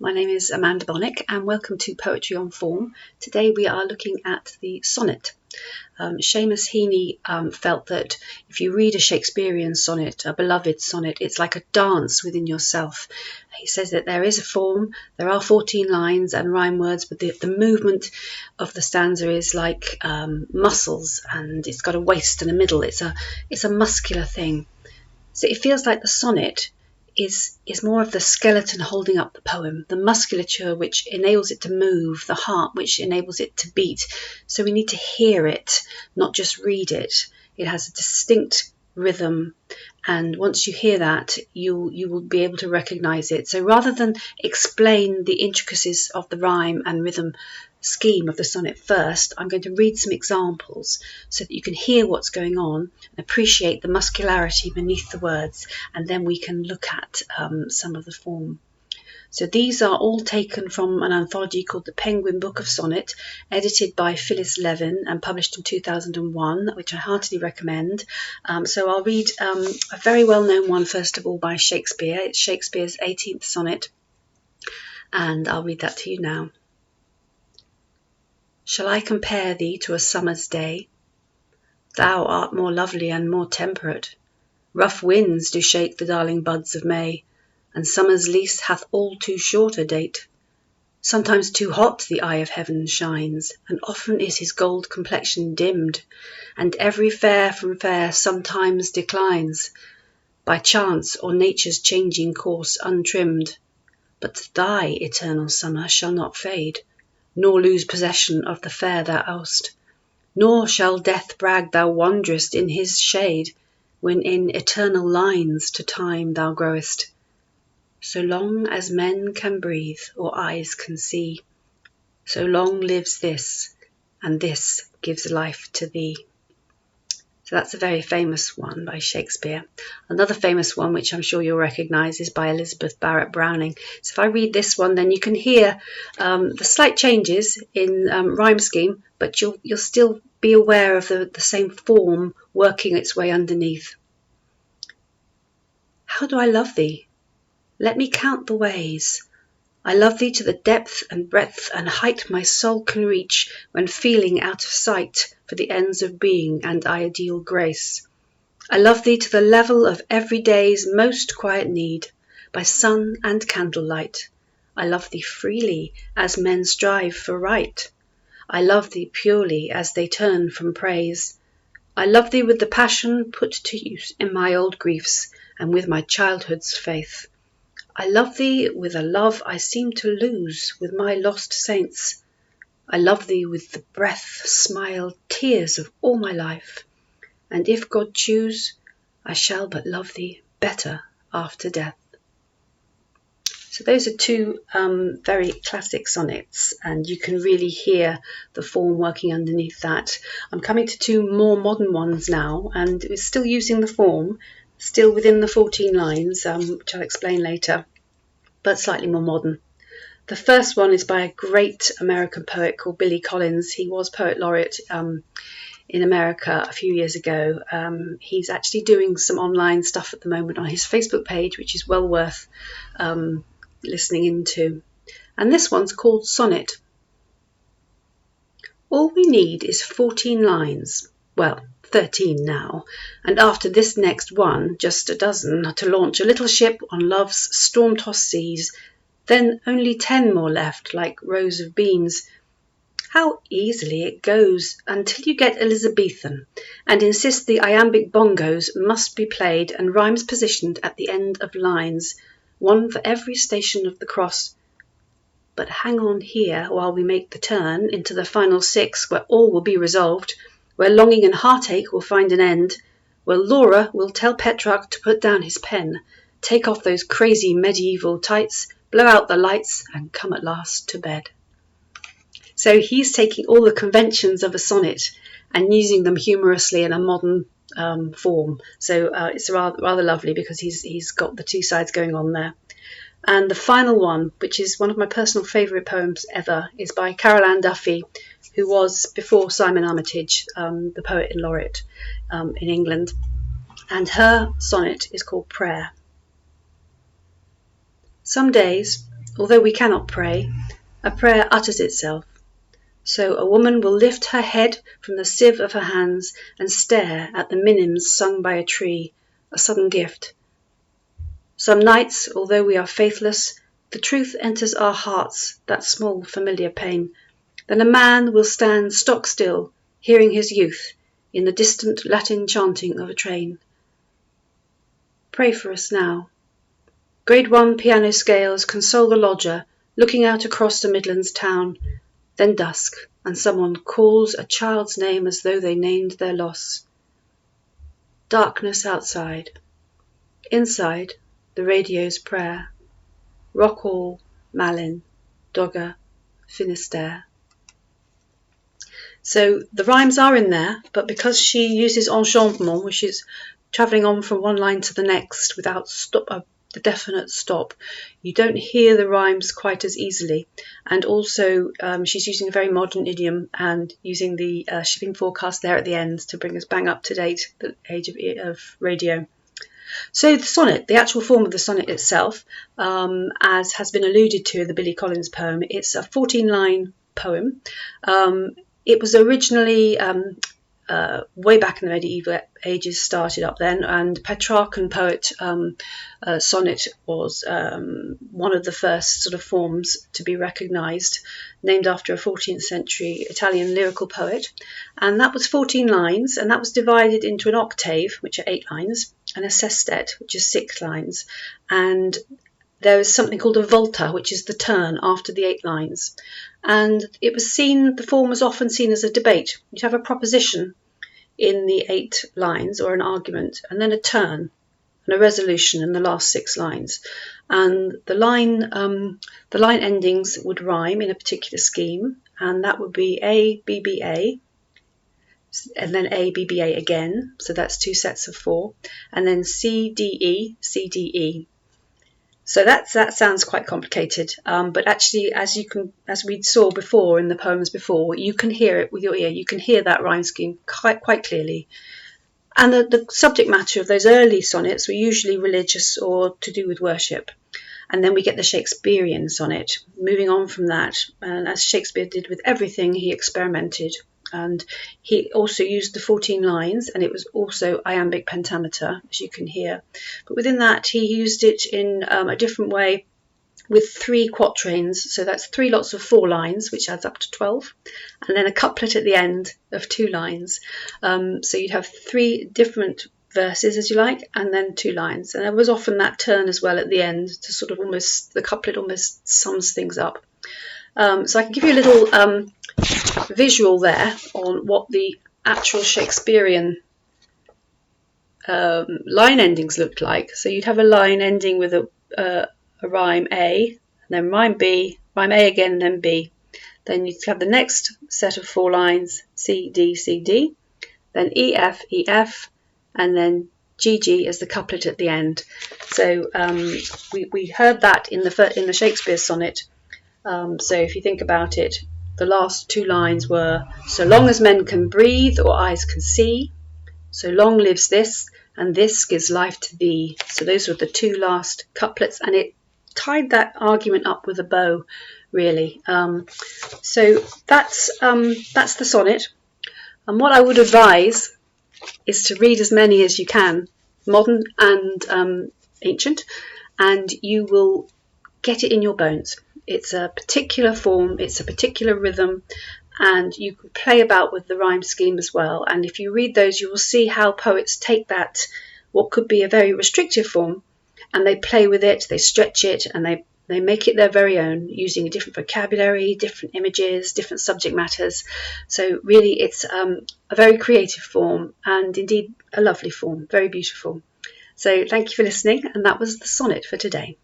My name is Amanda Bonnick and welcome to Poetry on Form. Today we are looking at the sonnet. Seamus Heaney felt that if you read a Shakespearean sonnet, a beloved sonnet, it's like a dance within yourself. He says that there is a form, there are 14 lines and rhyme words, but the movement of the stanza is like muscles, and it's got a waist and a middle. It's a muscular thing. So it feels like the sonnet is more of the skeleton holding up the poem, the musculature which enables it to move, the heart which enables it to beat. So we need to hear it, not just read it. It has a distinct rhythm, and once you hear that, you will be able to recognize it. So rather than explain the intricacies of the rhyme and rhythm scheme of the sonnet first, I'm going to read some examples so that you can hear what's going on and appreciate the muscularity beneath the words, and then we can look at some of the form. So these are all taken from an anthology called The Penguin Book of Sonnet, edited by Phyllis Levin and published in 2001, which I heartily recommend. So I'll read a very well-known one first of all by Shakespeare. It's Shakespeare's 18th sonnet, and I'll read that to you now. Shall I compare thee to a summer's day? Thou art more lovely and more temperate. Rough winds do shake the darling buds of May, and summer's lease hath all too short a date. Sometimes too hot the eye of heaven shines, and often is his gold complexion dimmed, and every fair from fair sometimes declines, by chance or nature's changing course untrimmed. But thy eternal summer shall not fade, nor lose possession of the fair thou owest, nor shall death brag thou wanderest in his shade, when in eternal lines to time thou growest. So long as men can breathe or eyes can see, so long lives this, and this gives life to thee. So that's a very famous one by Shakespeare. Another famous one, which I'm sure you'll recognise, is by Elizabeth Barrett Browning. So if I read this one, then you can hear the slight changes in rhyme scheme, but you'll still be aware of the same form working its way underneath. How do I love thee? Let me count the ways. I love thee to the depth and breadth and height my soul can reach, when feeling out of sight for the ends of being and ideal grace. I love thee to the level of every day's most quiet need, by sun and candlelight. I love thee freely, as men strive for right. I love thee purely, as they turn from praise. I love thee with the passion put to use in my old griefs, and with my childhood's faith. I love thee with a love I seem to lose with my lost saints. I love thee with the breath, smile, tears of all my life, and if God choose, I shall but love thee better after death. So those are two very classic sonnets, and you can really hear the form working underneath that. I'm coming to two more modern ones now, and we're still using the form, still within the 14 lines, which I'll explain later, but slightly more modern. The first one is by a great American poet called Billy Collins. He was poet laureate in America a few years ago. He's actually doing some online stuff at the moment on his Facebook page, which is well worth listening into. And this one's called Sonnet. All we need is 14 lines. Well, 13 now, and after this next one, just a dozen, to launch a little ship on love's storm-tossed seas, then only 10 more left, like rows of beans. How easily it goes until you get Elizabethan and insist the iambic bongos must be played and rhymes positioned at the end of lines, one for every station of the cross. But hang on here while we make the turn into the final 6, where all will be resolved, where longing and heartache will find an end, where Laura will tell Petrarch to put down his pen, take off those crazy medieval tights, blow out the lights, and come at last to bed. So he's taking all the conventions of a sonnet and using them humorously in a modern form. So it's rather lovely, because he's got the two sides going on there. And the final one, which is one of my personal favourite poems ever, is by Carol Ann Duffy, who was, before Simon Armitage, the poet laureate in England. And her sonnet is called Prayer. Some days although we cannot pray, a prayer utters itself. So a woman will lift her head from the sieve of her hands and stare at the minims sung by a tree, a sudden gift. Some nights, although we are faithless, the truth enters our hearts, that small familiar pain. Then a man will stand stock still, hearing his youth in the distant Latin chanting of a train. Pray for us now. Grade 1 piano scales console the lodger, looking out across the Midlands town. Then dusk, and someone calls a child's name as though they named their loss. Darkness outside. Inside, the radio's prayer. Rockall, Malin, Dogger, Finisterre. So the rhymes are in there, but because she uses enjambment, which is travelling on from one line to the next without the definite stop, you don't hear the rhymes quite as easily. And also she's using a very modern idiom and using the shipping forecast there at the end to bring us bang up to date, the age of radio. So the sonnet, the actual form of the sonnet itself, as has been alluded to in the Billy Collins poem, it's a 14-line poem. It was originally, way back in the medieval ages, started up then, and Petrarchan poet sonnet was one of the first sort of forms to be recognised, named after a 14th century Italian lyrical poet. And that was 14 lines, and that was divided into an octave, which are 8 lines, and a sestet, which is 6 lines. And there is something called a volta, which is the turn after the 8 lines. And it was seen, the form was often seen as a debate. You'd have a proposition in the 8 lines, or an argument, and then a turn and a resolution in the last 6 lines. And the line endings would rhyme in a particular scheme, and that would be A, B, B, A, and then A, B, B, A again. So that's 2 sets of 4, and then C, D, E, C, D, E. So that sounds quite complicated, but actually, as we saw before in the poems before, you can hear it with your ear. You can hear that rhyme scheme quite clearly. And the subject matter of those early sonnets were usually religious or to do with worship. And then we get the Shakespearean sonnet. Moving on from that, and as Shakespeare did with everything, he experimented. And he also used the 14 lines, and it was also iambic pentameter, as you can hear. But within that, he used it in a different way with 3 quatrains. So that's 3 lots of 4 lines, which adds up to 12, and then a couplet at the end of 2 lines. So you'd have 3 different verses, as you like, and then 2 lines. And there was often that turn as well at the end to sort of the couplet almost sums things up. So I can give you a little visual there on what the actual Shakespearean line endings looked like. So you'd have a line ending with a rhyme A, and then rhyme B, rhyme A again, and then B. Then you'd have the next set of 4 lines, C, D, C, D, then E, F, E, F, and then G, G as the couplet at the end. So we heard that in the Shakespeare sonnet. So if you think about it, the last 2 lines were, so long as men can breathe or eyes can see, so long lives this, and this gives life to thee. So those were the 2 last couplets, and it tied that argument up with a bow, really. So that's the sonnet. And what I would advise is to read as many as you can, modern and ancient, and you will get it in your bones. It's a particular form, it's a particular rhythm, and you can play about with the rhyme scheme as well. And if you read those, you will see how poets take that, what could be a very restrictive form, and they play with it, they stretch it, and they make it their very own, using a different vocabulary, different images, different subject matters. So really it's a very creative form, and indeed a lovely form, very beautiful. So thank you for listening, and that was the sonnet for today.